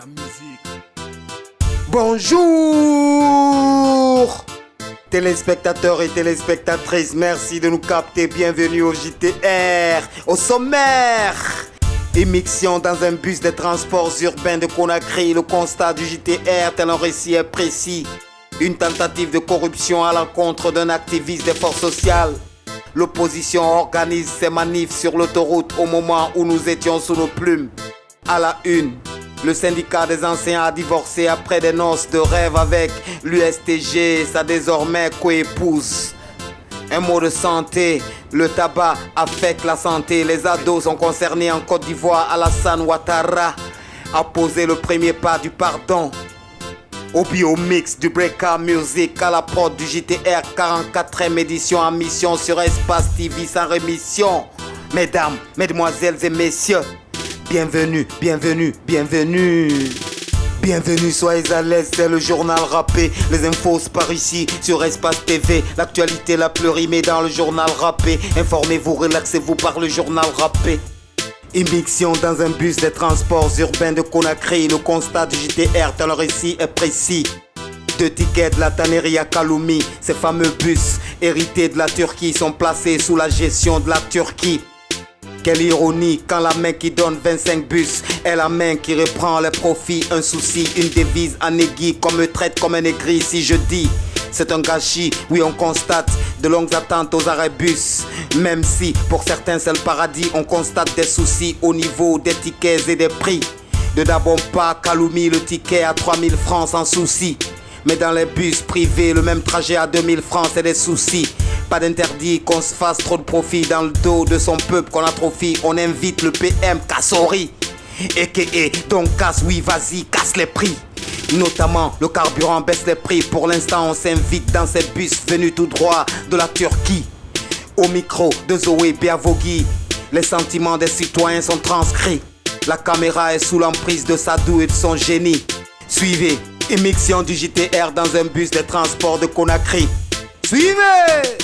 la musique. Bonjour téléspectateurs et téléspectatrices, merci de nous capter, bienvenue au JTR. Au sommaire, émission dans un bus de transports urbains de Conakry. Le constat du JTR tel un récit est précis. Une tentative de corruption à l'encontre d'un activiste des forces sociales. L'opposition organise ses manifs sur l'autoroute au moment où nous étions sous nos plumes. À la une, le syndicat des enseignants a divorcé après des noces de rêve avec l'USTG, sa désormais coépouse. Un mot de santé, le tabac affecte la santé. Les ados sont concernés en Côte d'Ivoire. Alassane Ouattara a posé le premier pas du pardon. Au biomix du Breaka Music à la prod du JTR, 44e édition en mission sur Espace TV sans rémission. Mesdames, mesdemoiselles et messieurs, bienvenue, bienvenue, bienvenue. Bienvenue, soyez à l'aise, c'est le journal rappé. Les infos par ici sur Espace TV. L'actualité la plus rimée dans le journal rappé. Informez-vous, relaxez-vous par le journal rappé. Émission dans un bus des transports urbains de Conakry. Le constat du JTR tel le récit est précis. 2 tickets de la tannerie à Kaloumi. Ces fameux bus hérités de la Turquie sont placés sous la gestion de la Turquie. Quelle ironie quand la main qui donne 25 bus est la main qui reprend les profits. Un souci, une devise en aiguille qu'on me traite comme un aigri. Si je dis c'est un gâchis, oui on constate de longues attentes aux arrêts bus. Même si pour certains c'est le paradis, on constate des soucis au niveau des tickets et des prix. De d'abord pas Kaloumi, le ticket à 3000 francs sans souci. Mais dans les bus privés, le même trajet à 2000 francs, c'est des soucis. Pas d'interdit qu'on se fasse trop de profit dans le dos de son peuple qu'on atrophie. On invite le PM Kassori, a.k.a. donc casse, oui vas-y, casse les prix. Notamment le carburant baisse les prix. Pour l'instant on s'invite dans ces bus venus tout droit de la Turquie. Au micro de Zoé Biavogui, les sentiments des citoyens sont transcrits. La caméra est sous l'emprise de Sadou et de son génie. Suivez, émission du JTR dans un bus de transport de Conakry. Suivez!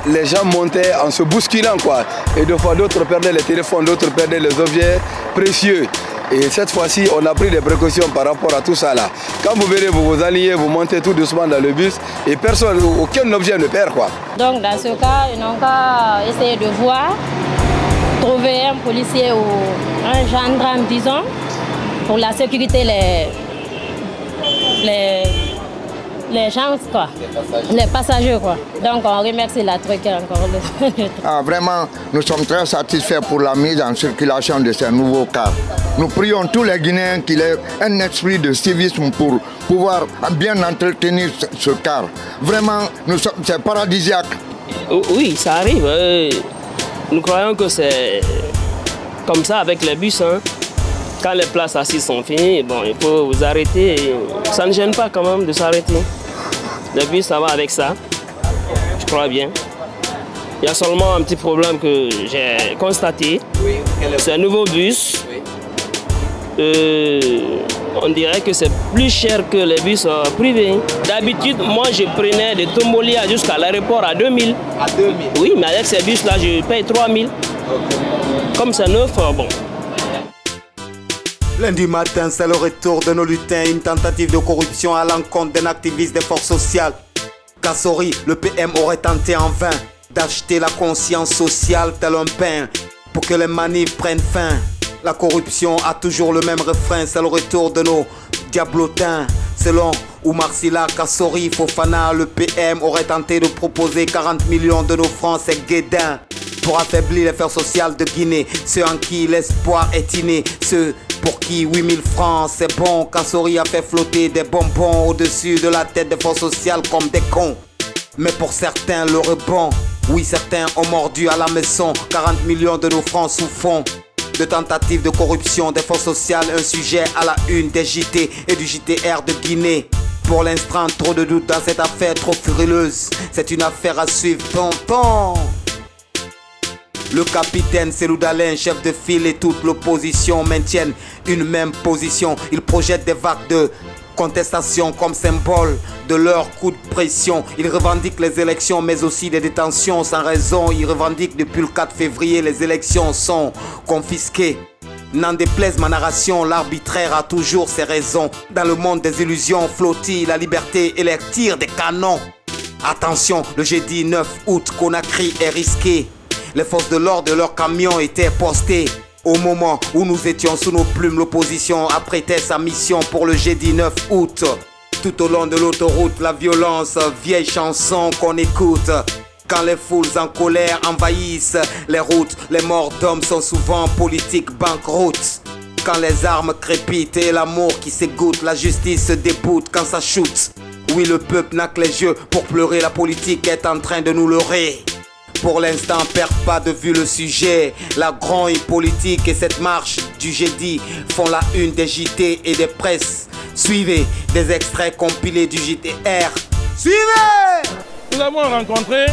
Les gens montaient en se bousculant quoi. Et deux fois d'autres perdaient les téléphones, d'autres perdaient les objets précieux. Et cette fois-ci, on a pris des précautions par rapport à tout ça là. Quand vous verrez, vous vous alliez, vous montez tout doucement dans le bus et personne, aucun objet ne perd quoi. Donc dans ce cas, ils n'ont qu'à essayer de voir, trouver un policier ou un gendarme, disons, pour la sécurité les gens quoi, les passagers quoi. Donc on remercie la truc encore. Vraiment, nous sommes très satisfaits pour la mise en circulation de ces nouveaux cars. Nous prions tous les Guinéens qu'il ait un esprit de civisme pour pouvoir bien entretenir ce car. Vraiment, c'est paradisiaque. Oui, ça arrive. Nous croyons que c'est comme ça avec les bus. Hein. Quand les places assises sont finies, bon, il faut vous arrêter. Ça ne gêne pas quand même de s'arrêter. Le bus, ça va avec ça. Je crois bien. Il y a seulement un petit problème que j'ai constaté. C'est un nouveau bus. On dirait que c'est plus cher que les bus privés. D'habitude, moi, je prenais de Tombolia jusqu'à l'aéroport à 2000. À 2000? Oui, mais avec ces bus-là, je paye 3000. Comme c'est neuf, bon. Lundi matin, c'est le retour de nos lutins. Une tentative de corruption à l'encontre d'un activiste des forces sociales. Kassori, le PM aurait tenté en vain d'acheter la conscience sociale tel un pain pour que les manifs prennent fin. La corruption a toujours le même refrain, c'est le retour de nos diablotins. Selon Oumar Silla, Kassori, Fofana, le PM aurait tenté de proposer 40 millions de nos francs, c'est guédin. Pour affaiblir les forces sociales de Guinée, ceux en qui l'espoir est inné, ceux pour qui 8000 francs c'est bon. Kassori a fait flotter des bonbons au-dessus de la tête des forces sociales comme des cons. Mais pour certains le rebond, oui certains ont mordu à la maison. 40 millions de nos francs sous fond de tentatives de corruption des forces sociales. Un sujet à la une des JT et du JTR de Guinée. Pour l'instant trop de doutes dans cette affaire trop furileuse. C'est une affaire à suivre, tonton. Le capitaine Seloudalin, chef de file et toute l'opposition maintiennent une même position. Ils projettent des vagues de contestation comme symbole de leur coup de pression. Ils revendiquent les élections mais aussi des détentions sans raison. Ils revendiquent depuis le 4 février les élections sont confisquées. N'en déplaise ma narration, l'arbitraire a toujours ses raisons. Dans le monde des illusions flottille la liberté et les tirs des canons. Attention, le jeudi 9 août, Conakry est risqué. Les forces de l'ordre de leur camion étaient postées. Au moment où nous étions sous nos plumes, l'opposition apprêtait sa mission pour le jeudi 9 août. Tout au long de l'autoroute, la violence, vieille chanson qu'on écoute. Quand les foules en colère envahissent les routes, les morts d'hommes sont souvent politiques banqueroutes. Quand les armes crépitent et l'amour qui s'égoutte, la justice se déboute quand ça shoot. Oui, le peuple n'a que les yeux pour pleurer, la politique est en train de nous leurrer. Pour l'instant, perds pas de vue le sujet. La grande politique et cette marche du jeudi font la une des JT et des presses. Suivez des extraits compilés du JTR. Suivez! Nous avons rencontré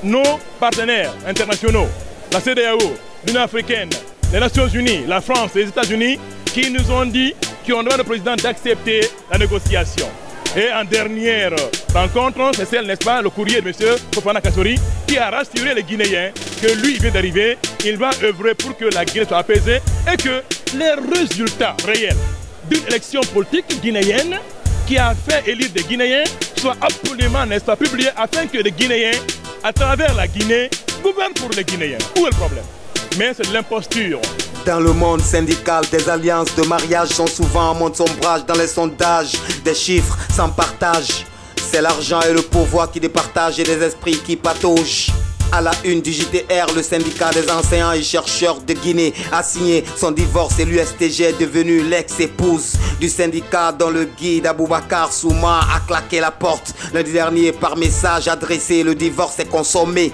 nos partenaires internationaux, la CEDEAO, l'Union africaine, les Nations Unies, la France et les États-Unis, qui nous ont dit, qui ont demandé au président d'accepter la négociation. Et en dernière rencontre, c'est celle, n'est-ce pas, le courrier de M. Fofana Kassori, qui a rassuré les Guinéens que lui, il vient d'arriver, il va œuvrer pour que la Guinée soit apaisée et que les résultats réels d'une élection politique guinéenne qui a fait élire des Guinéens soient absolument, n'est-ce pas, publiés afin que les Guinéens, à travers la Guinée, gouvernent pour les Guinéens. Où est le problème? Mais c'est de l'imposture. Dans le monde syndical, des alliances de mariage sont souvent en mode sombrage. Dans les sondages, des chiffres sans partage. C'est l'argent et le pouvoir qui départagent et des esprits qui pataugent. À la une du JTR, le syndicat des enseignants et chercheurs de Guinée a signé son divorce et l'USTG est devenu l'ex-épouse du syndicat dont le guide Aboubacar Souma a claqué la porte. Lundi dernier, par message adressé, le divorce est consommé.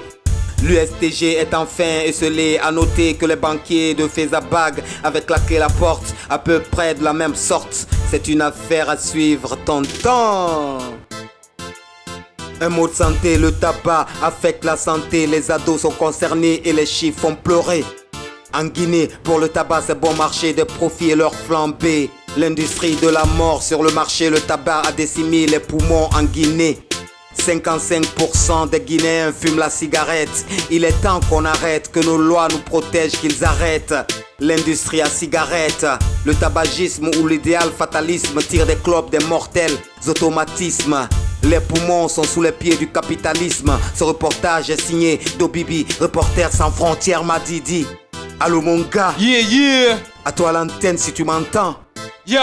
L'USTG est enfin esselé. À noter que les banquiers de Fezabag avaient claqué la porte à peu près de la même sorte. C'est une affaire à suivre, tonton. Un mot de santé, le tabac affecte la santé. Les ados sont concernés et les chiffres font pleurer. En Guinée, pour le tabac, c'est bon marché, des profits et leur flambée. L'industrie de la mort sur le marché, le tabac a décimé les poumons en Guinée. 55% des Guinéens fument la cigarette. Il est temps qu'on arrête, que nos lois nous protègent, qu'ils arrêtent l'industrie à cigarette. Le tabagisme ou l'idéal fatalisme tire des clopes des mortels automatismes. Les poumons sont sous les pieds du capitalisme. Ce reportage est signé d'Obibi, Reporter sans frontières Madidi. Allô mon gars. Yeah, yeah. À toi l'antenne si tu m'entends. Yo.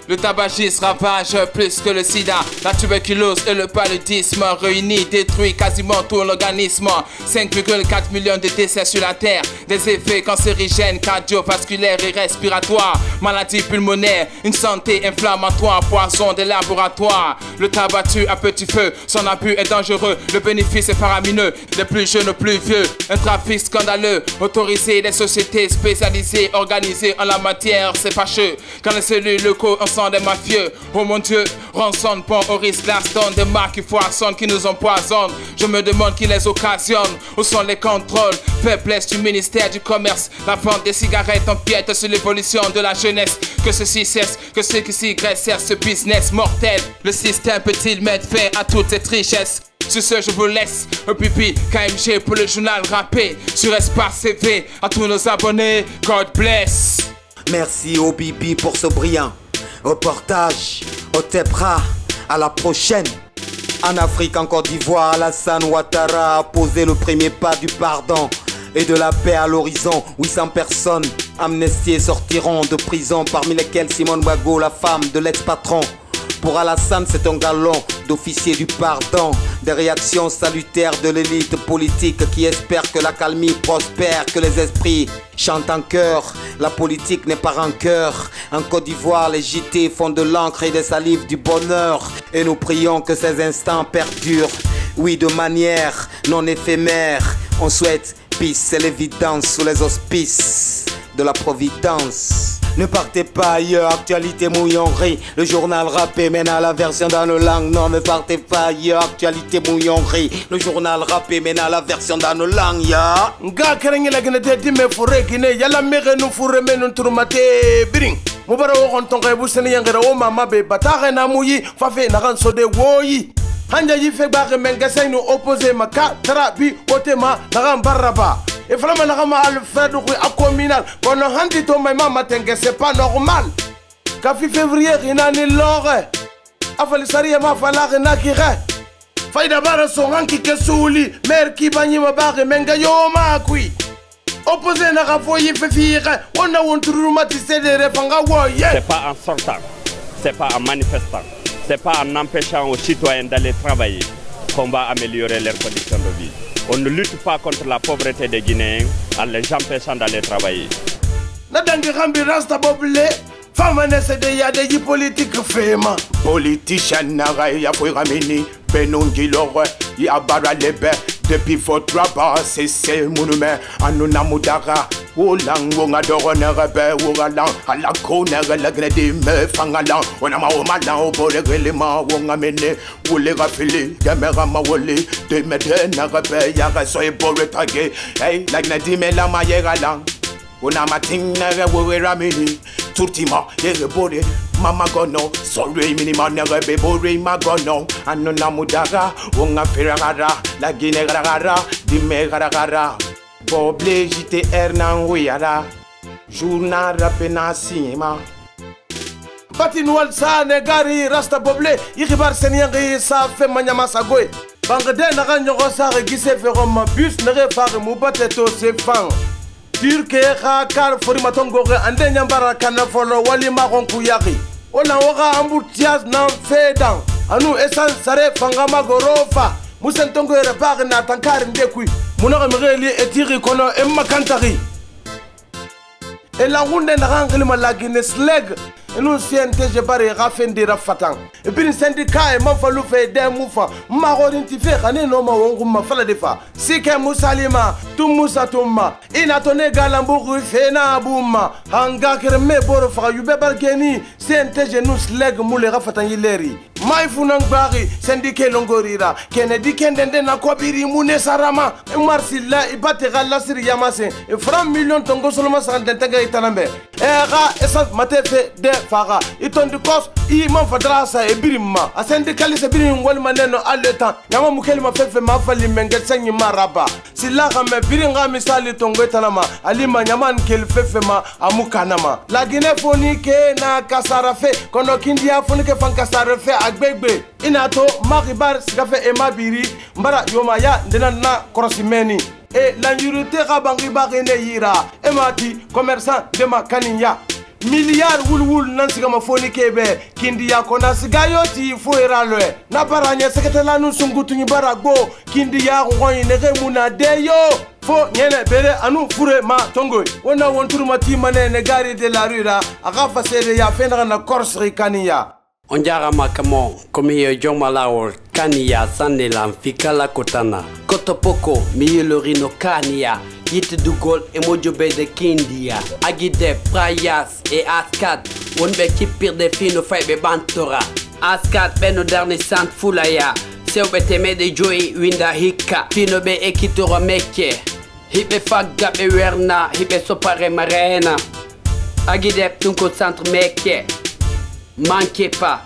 Le tabagisme ravage plus que le sida. La tuberculose et le paludisme réunis détruit quasiment tout l'organisme. 5,4 millions de décès sur la terre. Des effets cancérigènes, cardiovasculaires et respiratoires. Maladies pulmonaires, une santé inflammatoire, poison des laboratoires. Le tabac tue à petit feu, son abus est dangereux. Le bénéfice est faramineux, des plus jeunes aux plus vieux. Un trafic scandaleux, autorisé des sociétés spécialisées, organisées en la matière, c'est fâcheux. Quand les cellules locaux sont des mafieux, oh mon Dieu, rançonne, pont au risque, Glaston, des marques qui foisonnent, qui nous empoisonnent. Je me demande qui les occasionne, où sont les contrôles, faiblesse du ministère du commerce. La vente des cigarettes empiète sur l'évolution de la jeunesse. Que ceci cesse, que ceux qui s'y graissent ce business mortel. Le système peut-il mettre fin à toutes ces richesses? Sur ce, je vous laisse un pipi KMG pour le journal rappé sur Espace CV. À tous nos abonnés, God bless. Merci au Bibi pour ce brillant reportage. Au Tepra, à la prochaine. En Afrique, en Côte d'Ivoire, Alassane Ouattara a posé le premier pas du pardon et de la paix à l'horizon. 800 personnes amnistiées sortiront de prison, parmi lesquelles Simone Bago, la femme de l'ex-patron. Pour Alassane, c'est un galon d'officier du pardon. Des réactions salutaires de l'élite politique qui espère que la calmie prospère, que les esprits chantent en chœur. La politique n'est pas rancœur. En Côte d'Ivoire, les JT font de l'encre et des salives du bonheur. Et nous prions que ces instants perdurent. Oui, de manière non éphémère. On souhaite peace, c'est l'évidence sous les auspices de la providence. Ne partez pas ailleurs, actualité mouillonnerie. Le journal rappé mène à la version dans nos langues. Non, ne partez pas ailleurs, actualité mouillonnerie. Le journal rappé mène à la version dans nos langues, ya. Nga kerenge la gene te dime fure gine yala mere nu fure menu turmate biring. Mubara wo kontonga bu sene yangera o mama be batare na muyi fafe na kan sode woyi. Hanja yi fe bare menga sai no opposé maka tarabi otema na kan baraba. et vraiment nakama Alfred Rui a communal qu'on a handi to my mama tengue c'est pas normal kafi février inani lore afali sari ma fala na kire faida bara so hanki kesuli mer ki banyi mabare menga yo makui opposé na rafoyi fefire on a wontruma tisedere fanga woye. C'est pas en sortant, c'est pas en manifestant, c'est pas en empêchant aux citoyens d'aller travailler qu'on va améliorer leurs conditions de vie. On ne lutte pas contre la pauvreté des Guinéens en les empêchant d'aller travailler. Nadangi rambi rasta bobule fama nesede ya de politique fema politicien naga ya foi ramini benungi lore ya bara lebe depuis votre rabat c'est monument anuna mudara Olango ngadoro nerebe urala ala konere legredi me fangala ona ma omala oborele ma wonga mene ulega fili gamera ma wole de mede nerebe ya so ebore tage hey like na dimela ma yegala ona mating nere we ramini turtima yere bore mama gono sorry minima nerebe bore ma gono anuna mudara wonga ferara la gine gara dime gara Boble JTR nan wiyara journal rapena sima Bati Noël sa negari rasta boble ikibar senyangi sa fe manyama sagoy bangde naga nyogo sa regise fe roma bus nere fare mubate to se fan turke kha kar fori matongo ande nyambara kana folo wali magonku yaki ona woga ambutias nan fedan anu esan sare fangama gorofa musentongo repare na tankar ndekui Munaga mreli etiri kono emma kantari elangunde nakangili malagine slag enu CNTG bare rafendi rafatan et puis le syndicat e manfalu fe de mufa marodinti fe khane no ma wongu mafala defa sike musalima tum musa tumma ina tone galambu fe na buma hanga kerme boro fa yube bargeni CNTG nu slag mule rafatan yileri mai funang bari syndicat longorira kennedy kendende na kobiri mune sarama marsilla ibate galla siri yamase e franc million tongo soloma sandentega itanambe era esa matefe de faga itondi kos I man fadrasa e birimma a syndicaliste birim wal maneno alletan nyama mukeli ma fefe ma fali mengel sanyi maraba silla game biringa misali tongo tanama alima nyama kel fefe ma amukanama la Guinée foni ke na kasarafe kono kindia foni ke fan kasarafe agbegbe inato makibar sigafe e mabiri mbara yoma ya ndena na korosimeni et la yurute rabangi bagene yira emati commerçant de makaninya milliard wul nansiga mafoni kebe kindi ya kona sigayo ti foira loe na baranya seketela nu sungutu ni barago kindi ya ngoyi nege muna deyo fo nyene bere anu fure ma tongoy wona wonturu mati manene gari de la rue aga fasere ya fendra na korsri kaniya Onjara makamo komi joma laor kaniya sanela fikala kotana kotopoko miyelorino kaniya Yite du gol e mojobe de kindia Agide prayas e askat Wonbe kipir de fino faybe bantora Askat beno darni sant fulaya Sewbe teme de joy winda hika Fino be ekitoro meke Hibe fagga be werna Hibe sopare marena Agide tunko centre meke Manque pas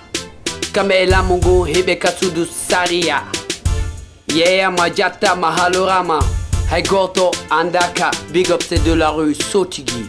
Kamela mungu hibe katsudu saria Yeah majata mahalorama Hey Goto Andaka, big up c'est de la rue Sotigi.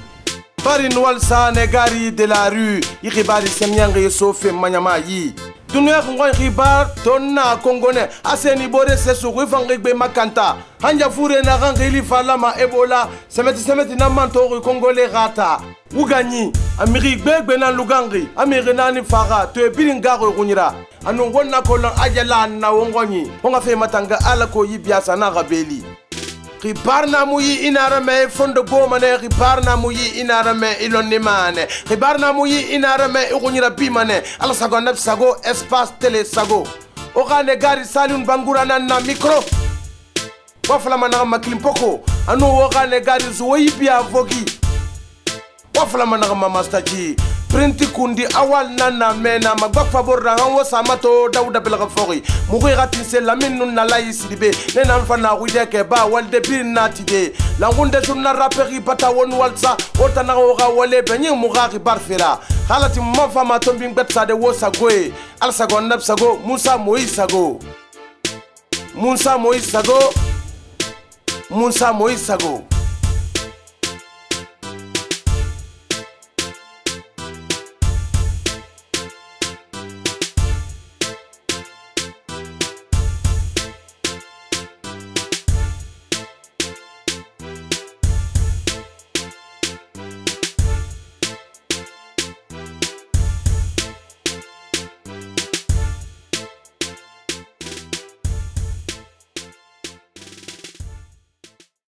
Bari Noël sa negari de la rue, iribari semyange sofe manyama yi. Dunia kongwa ribar tonna kongone aseni bore sesu rifangbe makanta. Hanja fure na rangili falama Ebola, semeti na mantori kongole rata. Ugani, amiri gbegbe na lugangi, amiri nani fara, to e bilingaro kunyira. Anu wonna kolon ajala na wongoni. Honga fe matanga alako yibiasa na rabeli. Ribarna muyi inarame fondo gomane ribarna muyi inarame ilonimane ribarna muyi inarame igunyira bimane ala sago nef sago espace télé sago ogane gari salun bangurana na micro wafala mana maklimpoko anu ogane gari zuwi bia vogi wafala mana mastaji Printi kundi awal nana mena magbak faborra hanwo samato dauda belga fori mugi gatin se laminu na layi sidibe nena mfana wideke ba walde bir natide langunde sunna raperi bata won walsa otana oga wale benyi mugaki barfera halati mafa matombing betsa de wosagoe alsago napsago Musa Moisago Musa Moisago